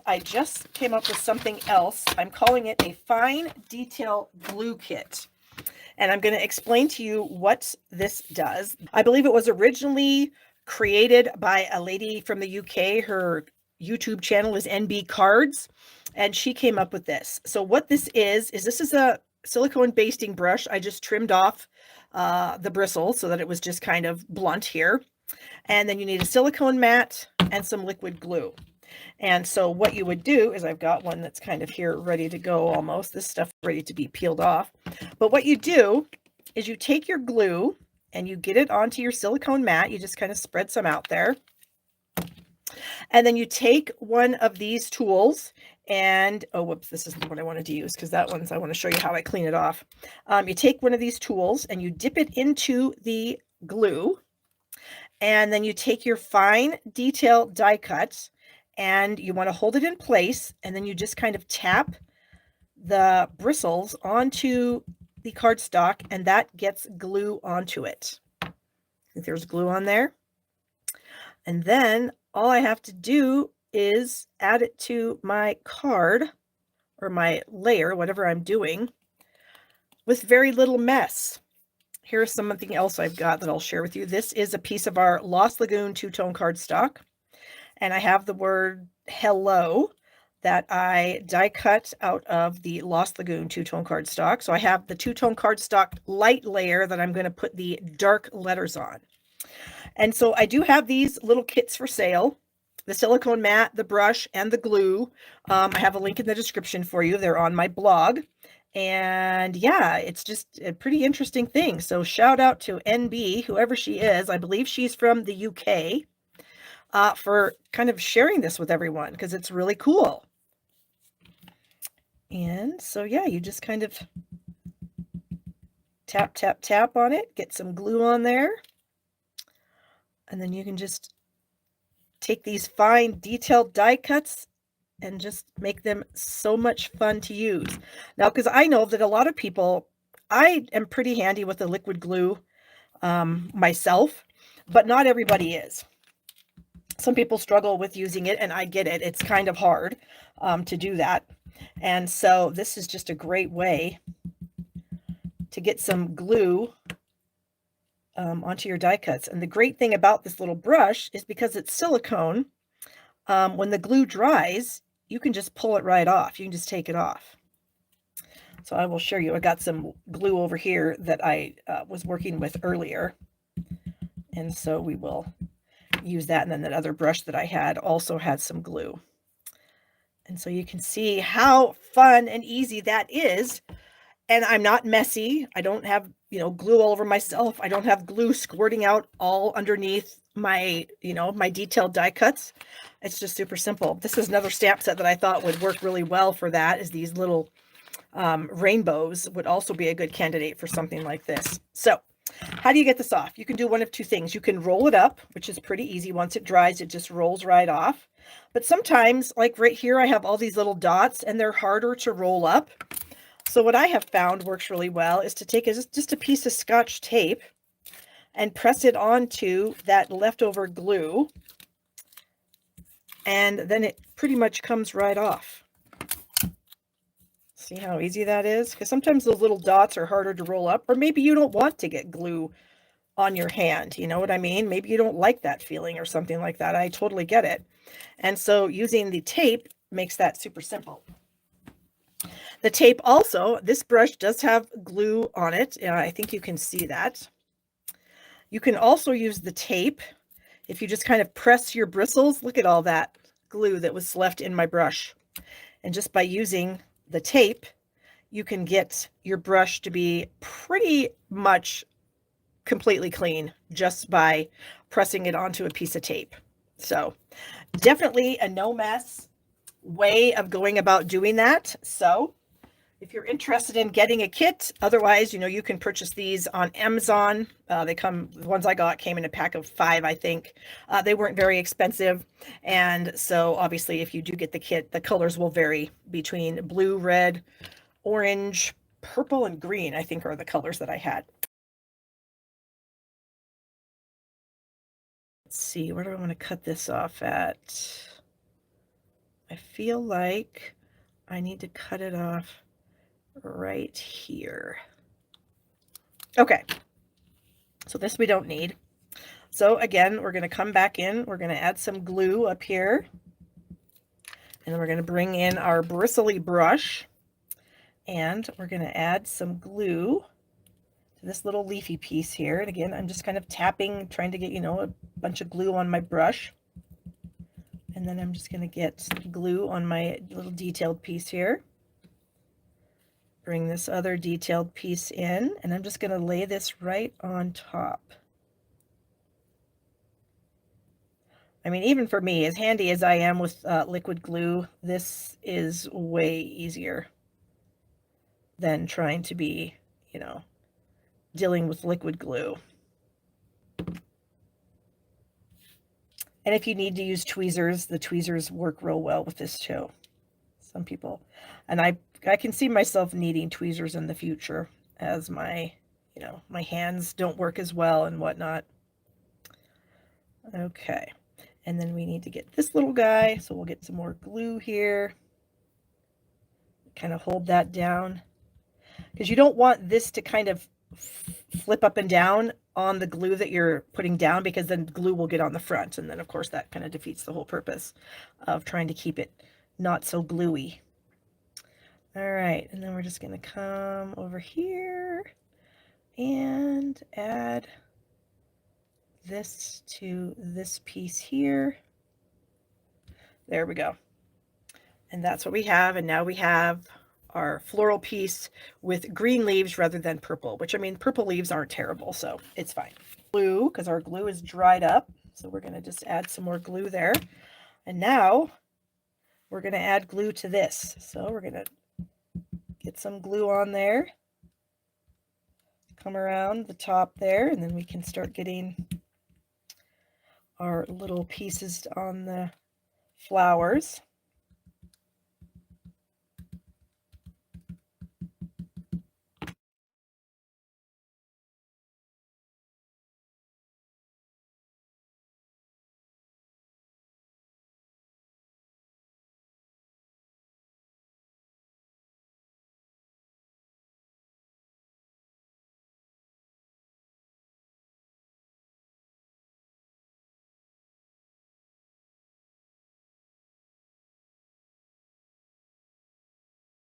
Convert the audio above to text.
I just came up with something else. I'm calling it a fine detail glue kit. And I'm going to explain to you what this does. I believe it was originally created by a lady from the UK. Her YouTube channel is NB Cards, and she came up with this. So what this is this is a silicone basting brush. I just trimmed off the bristle so that it was just kind of blunt here. And then you need a silicone mat and some liquid glue. And so what you would do is, I've got one that's kind of here ready to go almost. This stuff ready to be peeled off. But what you do is you take your glue and you get it onto your silicone mat. You just kind of spread some out there. And then you take one of these tools and, oh, whoops, this isn't what I wanted to use, because that one's, I want to show you how I clean it off. You take one of these tools and you dip it into the glue. And then you take your fine detail die cut and you want to hold it in place, and then you just kind of tap the bristles onto the cardstock, and that gets glue onto it. There's glue on there. And then all I have to do is add it to my card or my layer, whatever I'm doing, with very little mess. Here's something else I've got that I'll share with you. This is a piece of our Lost Lagoon two-tone cardstock. And I have the word hello that I die cut out of the Lost Lagoon two-tone cardstock. So I have the two-tone cardstock light layer that I'm going to put the dark letters on. And so I do have these little kits for sale. The silicone mat, the brush, and the glue. I have a link in the description for you. They're on my blog. And yeah, it's just a pretty interesting thing. So shout out to NB, whoever she is. I believe she's from the UK. For kind of sharing this with everyone, because it's really cool. And so, yeah, you just kind of tap, tap, tap on it, get some glue on there. And then you can just take these fine detailed die cuts and just make them so much fun to use. Now, because I know that a lot of people, I am pretty handy with the liquid glue myself, but not everybody is. Some people struggle with using it, and I get it. It's kind of hard to do that. And so this is just a great way to get some glue onto your die cuts. And the great thing about this little brush is, because it's silicone, when the glue dries, you can just pull it right off. You can just take it off. So I will show you. I got some glue over here that I was working with earlier. And so we will use that. And then that other brush that I had also had some glue. And so you can see how fun and easy that is. And I'm not messy. I don't have, glue all over myself. I don't have glue squirting out all underneath my, my detailed die cuts. It's just super simple. This is another stamp set that I thought would work really well for that, is these little rainbows would also be a good candidate for something like this. So how do you get this off? You can do one of two things. You can roll it up, which is pretty easy. Once it dries, it just rolls right off. But sometimes, like right here, I have all these little dots and they're harder to roll up. So what I have found works really well is to take just a piece of Scotch tape and press it onto that leftover glue. And then it pretty much comes right off. See how easy that is? Because sometimes those little dots are harder to roll up, or maybe you don't want to get glue on your hand. You know what I mean? Maybe you don't like that feeling or something like that. I totally get it. And so using the tape makes that super simple. The tape also, this brush does have glue on it. I think you can see that. You can also use the tape if you just kind of press your bristles. Look at all that glue that was left in my brush. And just by using the tape, you can get your brush to be pretty much completely clean just by pressing it onto a piece of tape. So definitely a no mess way of going about doing that. So if you're interested in getting a kit, otherwise, you can purchase these on Amazon. The ones I got came in a pack of 5, I think. They weren't very expensive. And so obviously, if you do get the kit, the colors will vary between blue, red, orange, purple, and green, I think are the colors that I had. Let's see, where do I want to cut this off at? I feel like I need to cut it off right here. Okay, so this we don't need. So again, we're going to come back in. We're going to add some glue up here. And then we're going to bring in our bristly brush. And we're going to add some glue to this little leafy piece here. And again, I'm just kind of tapping, trying to get, a bunch of glue on my brush. And then I'm just going to get glue on my little detailed piece here. Bring this other detailed piece in, and I'm just going to lay this right on top. I mean, even for me, as handy as I am with liquid glue, this is way easier than trying to be, dealing with liquid glue. And if you need to use tweezers, the tweezers work real well with this too. Some people, and I can see myself needing tweezers in the future as my, my hands don't work as well and whatnot. Okay, and then we need to get this little guy, so we'll get some more glue here. Kind of hold that down, because you don't want this to kind of flip up and down on the glue that you're putting down, because then glue will get on the front, and then of course that kind of defeats the whole purpose of trying to keep it not so gluey. All right, and then we're just going to come over here and add this to this piece here. There we go. And that's what we have. And now we have our floral piece with green leaves rather than purple, which, I mean, purple leaves aren't terrible, so it's fine. Glue, because our glue is dried up. So we're going to just add some more glue there. And now we're going to add glue to this. So we're going to get some glue on there, come around the top there, and then we can start getting our little pieces on the flowers.